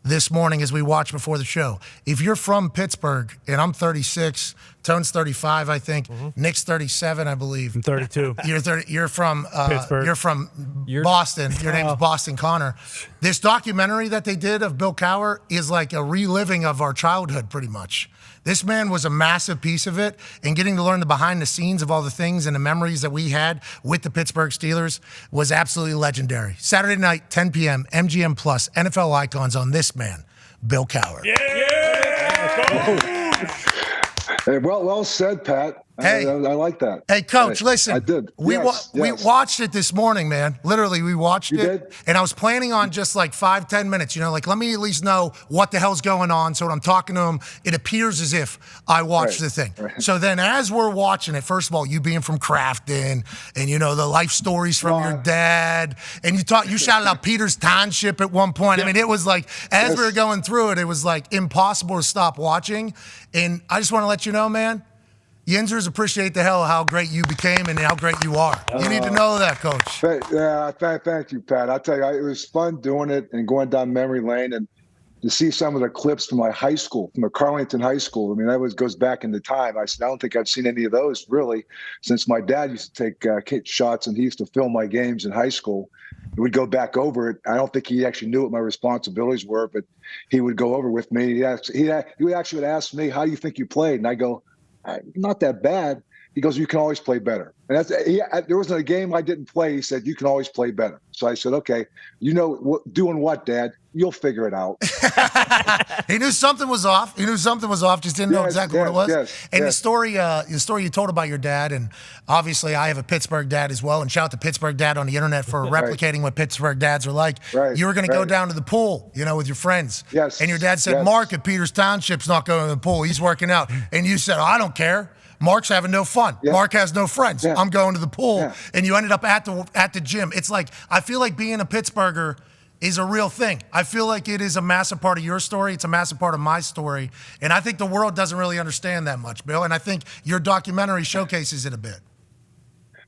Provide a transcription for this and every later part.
this morning as we watched before the show. If you're from Pittsburgh, and I'm 36, Tone's 35, I think. Nick's 37, I believe. I'm 32. You're from Pittsburgh. You're from Boston. Your name's Boston Connor. This documentary that they did of Bill Cowher is like a reliving of our childhood, pretty much. This man was a massive piece of it, and getting to learn the behind the scenes of all the things and the memories that we had with the Pittsburgh Steelers was absolutely legendary. Saturday night, 10 p.m., MGM Plus, NFL Icons on this man, Bill Cowher. Hey, well said, Pat. Hey, I like that. Hey, Coach, listen. I did. We watched it this morning, man. Literally, we watched it. Did? And I was planning on just like 5-10 minutes, like let me at least know what the hell's going on. So when I'm talking to him, it appears as if I watched the thing. Right. So then as we're watching it, first of all, you being from Crafton and, the life stories from your dad. And you shouted out Peters Township at one point. I mean, it was like, as we were going through it, it was like impossible to stop watching. And I just want to let you know, man, Yinzers appreciate the hell how great you became and how great you are. You need to know that, Coach. Thank you, Pat. I'll tell you, it was fun doing it and going down memory lane and to see some of the clips from my high school, from the Carlington High School. I mean, that goes back in the time. I don't think I've seen any of those really since my dad used to take shots and he used to film my games in high school. He would go back over it. I don't think he actually knew what my responsibilities were, but he would go over with me. He actually would ask me, "How do you think you played?" And I go, "Not that bad." He goes, "You can always play better." And there wasn't a game I didn't play. He said, "You can always play better." So I said, "Okay, doing what, Dad? You'll figure it out." He knew something was off. Just didn't know exactly what it was. The story you told about your dad, and obviously I have a Pittsburgh dad as well, and shout out to Pittsburgh dad on the internet for replicating what Pittsburgh dads are like. Right. You were going to go down to the pool, with your friends. Yes. And your dad said, "Mark at Peters Township's not going to the pool. He's working out." And you said, "Oh, I don't care. Mark's having no fun. Yeah. Mark has no friends. Yeah. I'm going to the pool." Yeah. And you ended up at the gym. It's like, I feel like being a Pittsburgher is a real thing. I feel like it is a massive part of your story. It's a massive part of my story. And I think the world doesn't really understand that much, Bill. And I think your documentary showcases it a bit.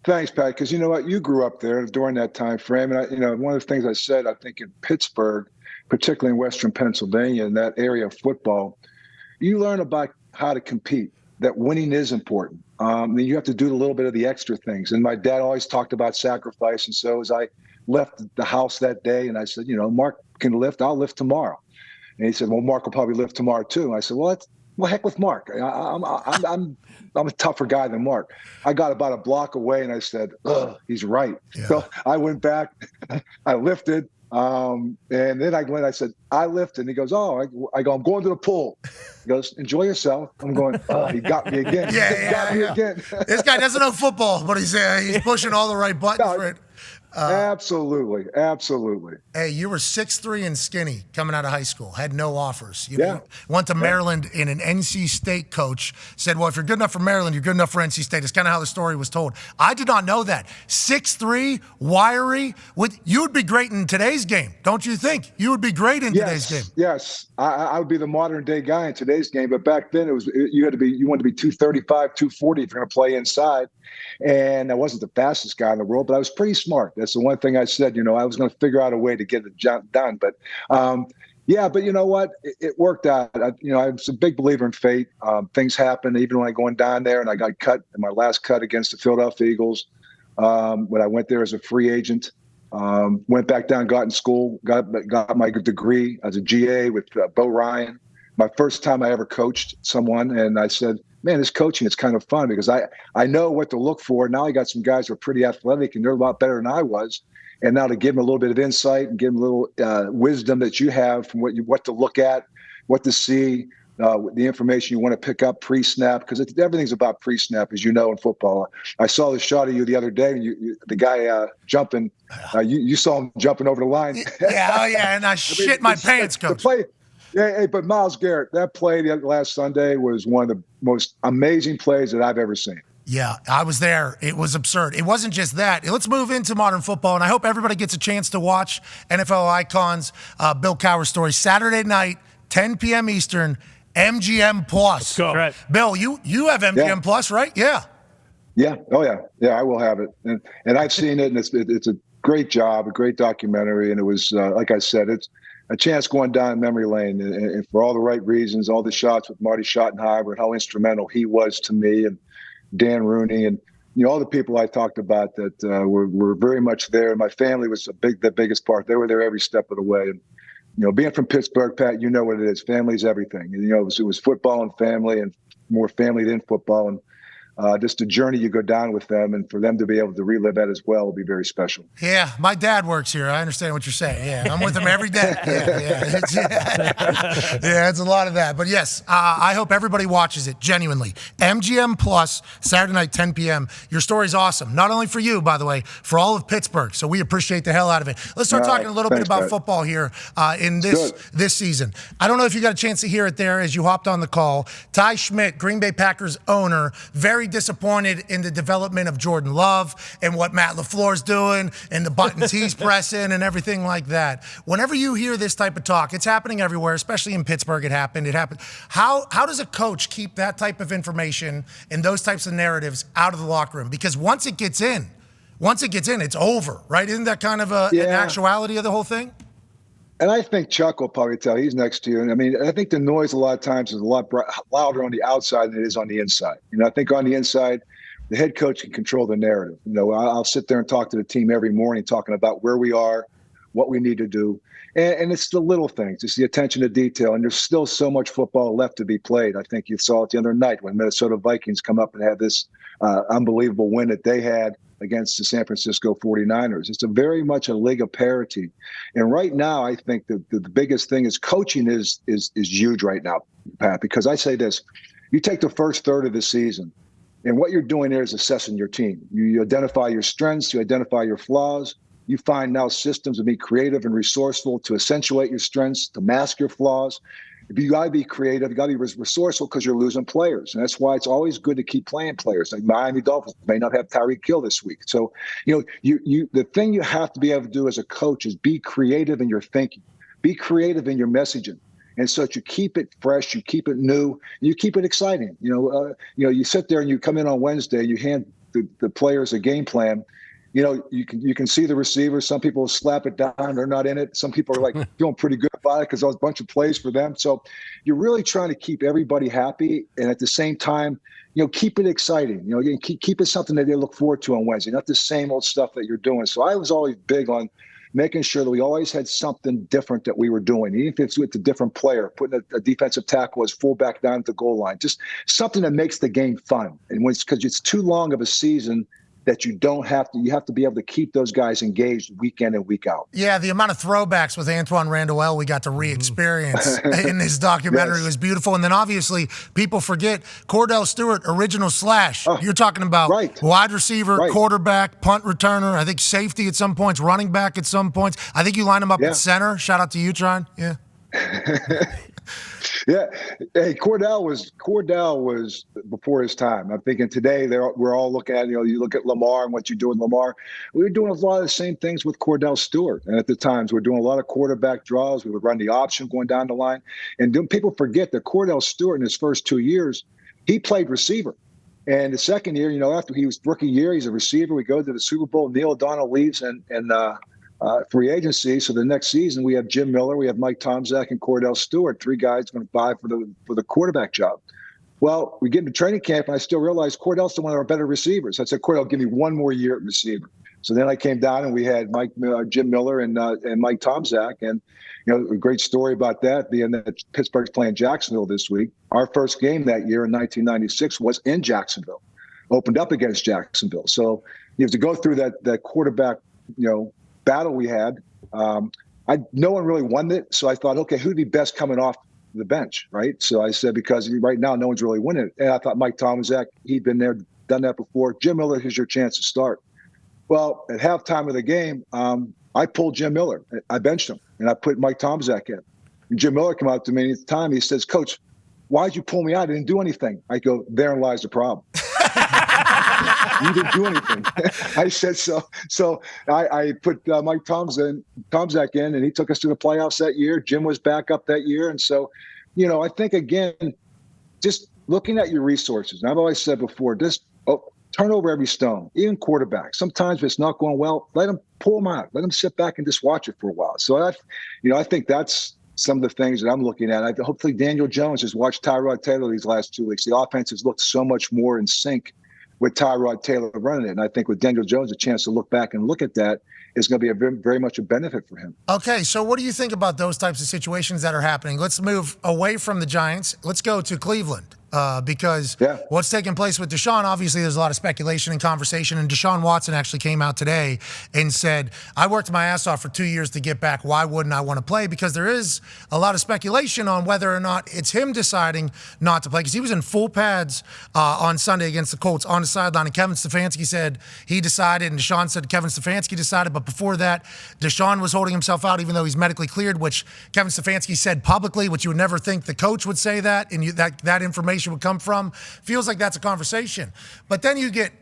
Thanks, Pat, because you know what? You grew up there during that time frame. And, one of the things I said, I think in Pittsburgh, particularly in Western Pennsylvania, in that area of football, you learn about how to compete. That winning is important. Then you have to do a little bit of the extra things. And my dad always talked about sacrifice. And so as I left the house that day and I said, "Mark can lift, I'll lift tomorrow." And he said, "Well, Mark will probably lift tomorrow too." And I said, "Well, heck with Mark. I'm a tougher guy than Mark." I got about a block away and I said, "Ugh, he's right." Yeah. So I went back, I lifted. And then I said, "I lift," and he goes, "Oh," I go, "I'm going to the pool." He goes, "Enjoy yourself." I'm going, "Oh, he got me again." Got me again. This guy doesn't know football, but he's pushing all the right buttons for it. Absolutely. Hey, you were 6'3" and skinny coming out of high school, had no offers. You went to Maryland, and an NC State coach said, "Well, if you're good enough for Maryland, you're good enough for NC State." It's kind of how the story was told. I did not know that. 6'3", wiry, you would be great in today's game, don't you think? You would be great in today's game. Yes, I would be the modern day guy in today's game, but back then you wanted to be 235, 240 if you're going to play inside. And I wasn't the fastest guy in the world, but I was pretty smart. That's the one thing I said, I was going to figure out a way to get it done. But but you know what? It worked out. I was a big believer in fate. Things happen even when I going down there, and I got cut in my last cut against the Philadelphia Eagles. When I went there as a free agent, went back down, got in school, got my degree as a GA with Bo Ryan. My first time I ever coached someone, and I said, "Man, this coaching is kind of fun because I know what to look for." Now I got some guys who are pretty athletic and they're a lot better than I was. And now to give them a little bit of insight and give them a little wisdom that you have from what to look at, what to see, the information you want to pick up pre-snap, because everything's about pre-snap, as you know, in football. I saw the shot of you the other day, the guy jumping. You saw him jumping over the line. And I shit my pants, Coach. But Myles Garrett, that play last Sunday was one of the most amazing plays that I've ever seen. Yeah, I was there. It was absurd. It wasn't just that. Let's move into modern football, and I hope everybody gets a chance to watch NFL Icons, Bill Cowher story, Saturday night, 10 p.m. Eastern, MGM Plus. Let's go. Right. Bill, you have MGM Plus, right? Yeah. Yeah. Oh, yeah. Yeah, I will have it. And I've seen it, and it's a great job, a great documentary, and it was, like I said, a chance going down memory lane, and for all the right reasons, all the shots with Marty Schottenheimer and how instrumental he was to me, and Dan Rooney, and all the people I talked about that were very much there. My family was the biggest part. They were there every step of the way. And being from Pittsburgh, Pat, you know what it is. Family's everything. And, it was football and family, and more family than football. And just the journey you go down with them, and for them to be able to relive that as well will be very special. Yeah, my dad works here. I understand what you're saying. Yeah, I'm with him every day. Yeah, it's a lot of that. But yes, I hope everybody watches it, genuinely. MGM Plus, Saturday night, 10 p.m. Your story's awesome. Not only for you, by the way, for all of Pittsburgh. So we appreciate the hell out of it. Let's start talking a little bit about football here in this season. I don't know if you got a chance to hear it there as you hopped on the call. Ty Schmidt, Green Bay Packers owner, very disappointed in the development of Jordan Love and what Matt LaFleur's doing and the buttons he's pressing and everything like that. Whenever you hear this type of talk, it's happening everywhere, especially in Pittsburgh. It happened. How does a coach keep that type of information and those types of narratives out of the locker room? Because once it gets in, it's over, right? Isn't that kind of an actuality of the whole thing? And I think Chuck will probably tell you, he's next to you. And I mean, I think the noise a lot of times is a lot louder on the outside than it is on the inside. I think on the inside, the head coach can control the narrative. I'll sit there and talk to the team every morning talking about where we are, what we need to do. And it's the little things. It's the attention to detail. And there's still so much football left to be played. I think you saw it the other night when Minnesota Vikings come up and had this unbelievable win that they had against the San Francisco 49ers. It's very much a league of parity. And right now, I think the biggest thing is coaching is huge right now, Pat, because I say this, you take the first third of the season, and what you're doing there is assessing your team. You identify your strengths, you identify your flaws, you find now systems to be creative and resourceful to accentuate your strengths, to mask your flaws. You got to be creative. You got to be resourceful because you're losing players. And that's why it's always good to keep playing players. Like Miami Dolphins may not have Tyreek Hill this week. So, the thing you have to be able to do as a coach is be creative in your thinking, be creative in your messaging. And so that you keep it fresh, you keep it new, you keep it exciting. You sit there and you come in on Wednesday, you hand the players a game plan. You can see the receivers. Some people slap it down. They're not in it. Some people are like feeling pretty good about it because there's a bunch of plays for them. So you're really trying to keep everybody happy. And at the same time, keep it exciting. Keep it something that they look forward to on Wednesday, not the same old stuff that you're doing. So I was always big on making sure that we always had something different that we were doing, even if it's with a different player, putting a defensive tackle as fullback down at the goal line, just something that makes the game fun. And because it's too long of a season that you have to be able to keep those guys engaged week in and week out. Yeah, the amount of throwbacks with Antoine Randall we got to re-experience in this documentary was beautiful. And then obviously people forget Cordell Stewart, original slash. You're talking about wide receiver, quarterback, punt returner, I think safety at some points, running back at some points. I think you line him up at center. Shout out to you, Tron. Yeah. Yeah. Hey, Cordell was before his time. I'm thinking today we're all looking at, you look at Lamar and what you do with Lamar. We were doing a lot of the same things with Cordell Stewart. And at the times, we're doing a lot of quarterback draws. We would run the option going down the line. And people forget that Cordell Stewart in his first 2 years, he played receiver. And the second year, after he was rookie year, he's a receiver. We go to the Super Bowl. Neil O'Donnell leaves and free agency. So the next season we have Jim Miller, we have Mike Tomczak, and Cordell Stewart, three guys going to vie for the quarterback job. Well, we get into training camp, and I still realized Cordell's still one of our better receivers. I said, Cordell, give me one more year at receiver. So then I came down, and we had Jim Miller and Mike Tomczak, and a great story about that being that Pittsburgh's playing Jacksonville this week. Our first game that year in 1996 was in Jacksonville, opened up against Jacksonville. So you have to go through that quarterback, battle we had. No one really won it, so I thought, okay, who'd be best coming off the bench, right? So I said, because right now no one's really winning it. And I thought Mike Tomczak, he'd been there, done that before. Jim Miller, here's your chance to start. Well, at halftime of the game, I pulled Jim Miller. I benched him, and I put Mike Tomczak in. And Jim Miller came out to me at the time. He says, Coach, why'd you pull me out? I didn't do anything. I go, therein lies the problem. You didn't do anything. I said so. So I put Mike Tomczak in, and he took us to the playoffs that year. Jim was back up that year. And so, I think, again, just looking at your resources. And I've always said before, Turn over every stone, even quarterback. Sometimes if it's not going well, let them pull them out. Let them sit back and just watch it for a while. So I think that's some of the things that I'm looking at. Hopefully Daniel Jones has watched Tyrod Taylor these last 2 weeks. The offense has looked so much more in sync with Tyrod Taylor running it. And I think with Daniel Jones, a chance to look back and look at that is going to be a very, very much a benefit for him. Okay, so what do you think about those types of situations that are happening? Let's move away from the Giants. Let's go to Cleveland. Because what's taking place with Deshaun, obviously there's a lot of speculation and conversation, and Deshaun Watson actually came out today and said, I worked my ass off for 2 years to get back. Why wouldn't I want to play? Because there is a lot of speculation on whether or not it's him deciding not to play, because he was in full pads on Sunday against the Colts on the sideline, and Kevin Stefanski said he decided, and Deshaun said Kevin Stefanski decided, but before that, Deshaun was holding himself out even though he's medically cleared, which Kevin Stefanski said publicly, which you would never think the coach would say that, and that information would come from. Feels like that's a conversation. But then you get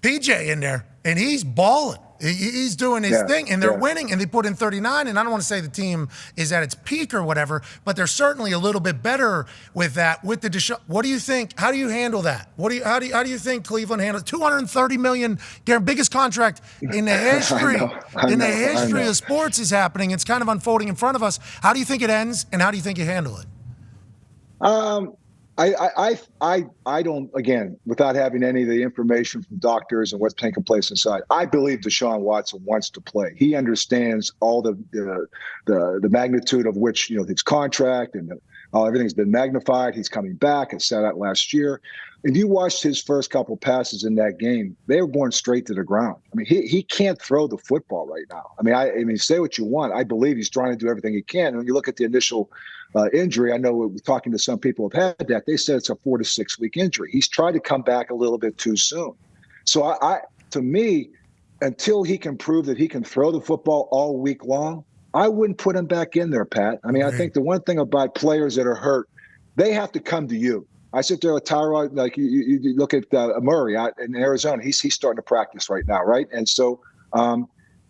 PJ in there, and he's balling. He's doing his thing, and they're winning, and they put in 39, and I don't want to say the team is at its peak or whatever, but they're certainly a little bit better with that. With the Deshaun, what do you think? How do you handle that? How do you think Cleveland handles $230 million, their biggest contract in the history of sports is happening. It's kind of unfolding in front of us. How do you think it ends, and how do you think you handle it? I don't, again, without having any of the information from doctors and what's taking place inside, I believe Deshaun Watson wants to play. He understands all the magnitude of which, his contract and everything's been magnified. He's coming back. It sat out last year. If you watched his first couple passes in that game, they were going straight to the ground. I mean, he can't throw the football right now. I mean, say what you want. I believe he's trying to do everything he can. And when you look at the initial injury, I know talking to some people who have had that, they said it's a 4 to 6 week injury. He's tried to come back a little bit too soon. So to me, until he can prove that he can throw the football all week long, I wouldn't put him back in there, Pat. I mean, I think the one thing about players that are hurt, they have to come to you. I sit there with Tyrod, like you look at Murray out in Arizona. He's starting to practice right now, right? And so, and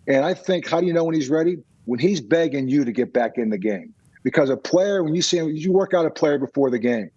I think, how do you know when he's ready? When he's begging you to get back in the game. Because a player, when you see him, you work out a player before the game,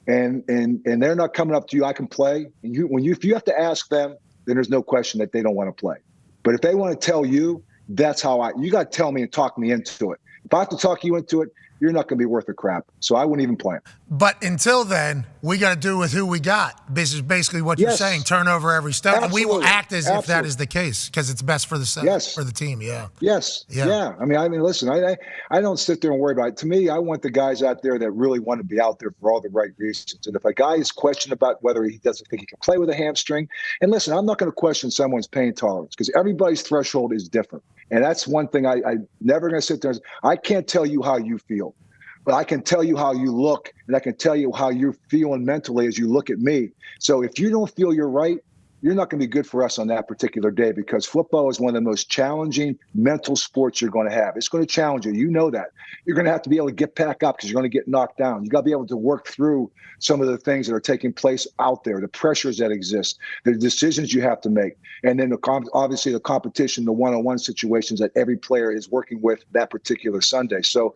and they're not coming up to you, I can play. And if you have to ask them, then there's no question that they don't want to play. But if they want to tell you, that's how you got to tell me and talk me into it. If I have to talk you into it, you're not going to be worth a crap. So I wouldn't even play him. But until then, we got to do with who we got. This is basically what you're saying. Turn over every stone. And we will act as if that is the case because it's best for the for the team. Yeah. Yes. Yeah. I mean, listen, I don't sit there and worry about it. To me, I want the guys out there that really want to be out there for all the right reasons. And if a guy is questioned about whether he doesn't think he can play with a hamstring, and listen, I'm not going to question someone's pain tolerance because everybody's threshold is different. And that's one thing I never going to sit there and say, I can't tell you how you feel, but I can tell you how you look, and I can tell you how you're feeling mentally as you look at me. So if you don't feel you're right, you're not going to be good for us on that particular day because football is one of the most challenging mental sports you're going to have. It's going to challenge you. You know that. You're going to have to be able to get back up because you're going to get knocked down. You got to be able to work through some of the things that are taking place out there, the pressures that exist, the decisions you have to make, and then obviously the competition, the one-on-one situations that every player is working with that particular Sunday. So,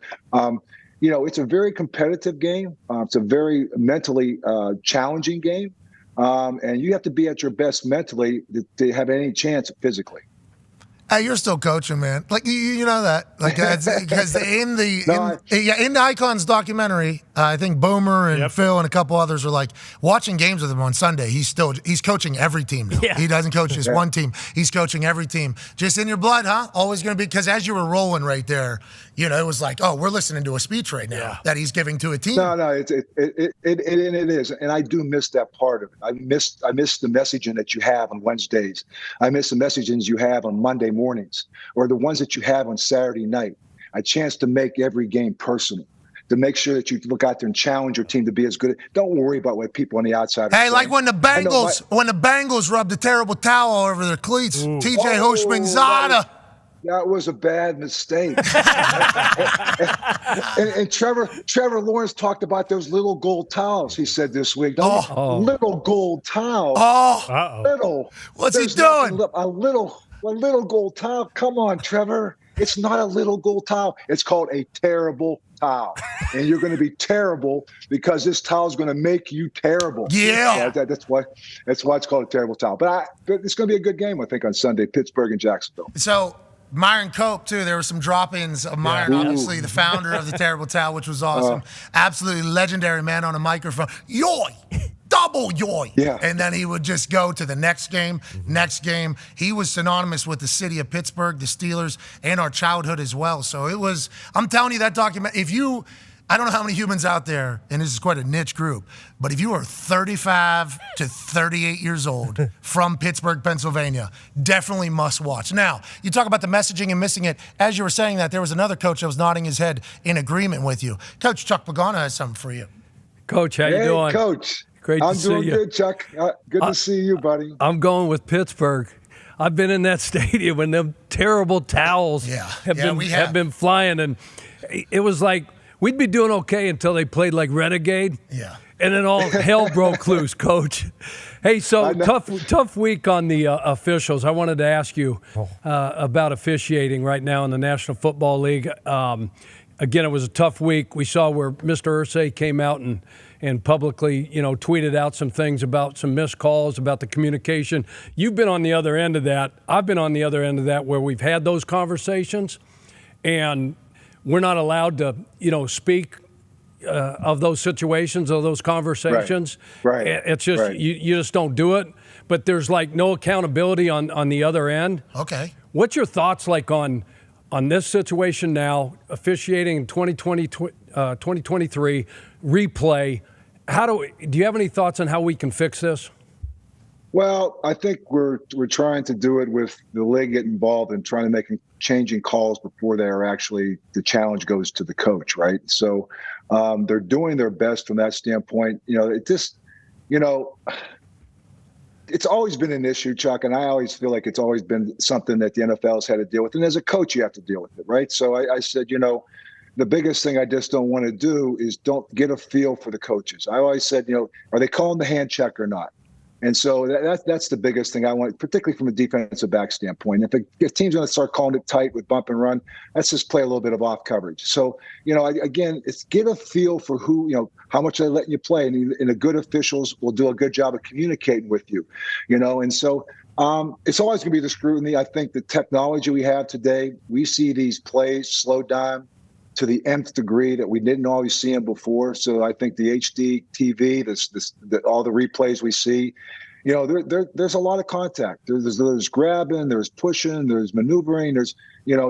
it's a very competitive game. It's a very mentally challenging game. And you have to be at your best mentally to have any chance physically. Hey, you're still coaching, man. Like you know that, like because in the Icons documentary, I think Boomer and Phil and a couple others are like watching games with him on Sunday. He's coaching every team now. Yeah. He doesn't coach just one team. He's coaching every team. Just in your blood, huh? Always going to be because as you were rolling right there, it was like, oh, we're listening to a speech right now that he's giving to a team. No, it is, and I do miss that part of it. I miss the messaging that you have on Wednesdays. I miss the messaging you have on Monday mornings, or the ones that you have on Saturday night. A chance to make every game personal, to make sure that you look out there and challenge your team to be as good. Don't worry about what people on the outside are saying. Like when the Bengals rubbed a terrible towel over their cleats. TJ Hushmanzada. That was a bad mistake. and Trevor Lawrence talked about those little gold towels, he said this week. Little gold towel. Little. What's he doing? A little gold towel. Come on, Trevor. It's not a little gold towel. It's called a terrible towel. and you're going to be terrible because this towel is going to make you terrible. Yeah. So that's why it's called a terrible towel. But it's going to be a good game, I think, on Sunday, Pittsburgh and Jacksonville. So Myron Cope, too. There were some drop-ins of Myron, obviously the founder of the Terrible Towel, which was awesome. Absolutely legendary man on a microphone. Yoy! Double yoy. Yeah. And then he would just go to the next game. He was synonymous with the city of Pittsburgh, the Steelers, and our childhood as well. So it was, I'm telling you, that document, I don't know how many humans out there, and this is quite a niche group, but if you are 35 to 38 years old from Pittsburgh, Pennsylvania, definitely must watch. Now, you talk about the messaging and missing it. As you were saying that, there was another coach that was nodding his head in agreement with you. Coach Chuck Pagano has something for you. Coach, how you doing? Coach. Great to see you. I'm doing good, Chuck. Good to see you, buddy. I'm going with Pittsburgh. I've been in that stadium when them terrible towels have been flying, and it was like we'd be doing okay until they played like Renegade. Yeah. And then all hell broke loose, Coach. Hey, so tough week on the officials. I wanted to ask you about officiating right now in the National Football League. Again, it was a tough week. We saw where Mr. Irsay came out and publicly, tweeted out some things about some missed calls, about the communication. You've been on the other end of that. I've been on the other end of that where we've had those conversations, and we're not allowed to, speak of those situations, of those conversations. Right. It's just you just don't do it. But there's like no accountability on the other end. Okay. What's your thoughts like on this situation now, officiating in 2023, replay? Do you have any thoughts on how we can fix this? Well, I think we're trying to do it with the league getting involved and trying to make changing calls before the challenge goes to the coach, right? So they're doing their best from that standpoint. It's always been an issue, Chuck, and I always feel like it's always been something that the NFL's had to deal with. And as a coach, you have to deal with it, right? So I said, the biggest thing I just don't want to do is don't get a feel for the coaches. I always said, are they calling the hand check or not? And so that's the biggest thing I want, particularly from a defensive back standpoint. If teams are going to start calling it tight with bump and run, let's just play a little bit of off coverage. So, again, it's get a feel for who, how much they're letting you play. And the good officials will do a good job of communicating with you, and so it's always going to be the scrutiny. I think the technology we have today, we see these plays slow down to the nth degree that we didn't always see them before. So I think the HD TV, all the replays we see, there's a lot of contact. There's grabbing, there's pushing, there's maneuvering,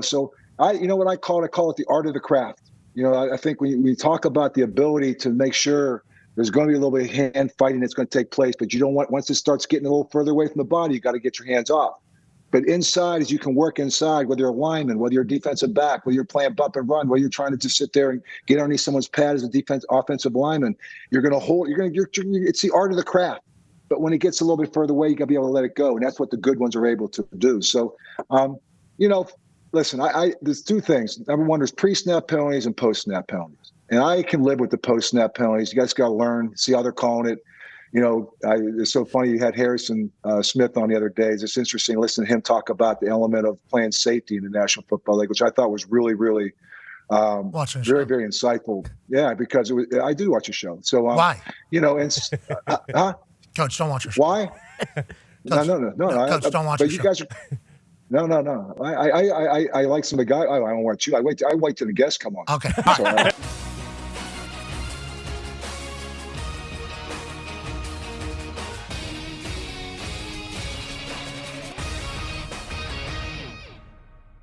so what I call it the art of the craft. I think when we talk about the ability to make sure there's going to be a little bit of hand fighting that's going to take place, but you don't want, once it starts getting a little further away from the body, you got to get your hands off. But inside, as you can work inside, whether you're a lineman, whether you're a defensive back, whether you're playing bump and run, whether you're trying to just sit there and get underneath someone's pad as a offensive lineman, you're going to hold. It's the art of the craft. But when it gets a little bit further away, you got to be able to let it go, and that's what the good ones are able to do. So, listen, there's two things. Number one, there's pre-snap penalties and post-snap penalties, and I can live with the post-snap penalties. You guys got to learn, see how they're calling it. It's so funny. You had Harrison Smith on the other day. It's interesting to listen to him talk about the element of playing safety in the National Football League, which I thought was really, really very, very insightful. Yeah, because I do watch a show. So why? Coach, don't watch your show. Why? Coach, no. Coach, don't watch your show. Guys are. No. I like some of the guys. I don't want you. I wait till the guests come on. Okay.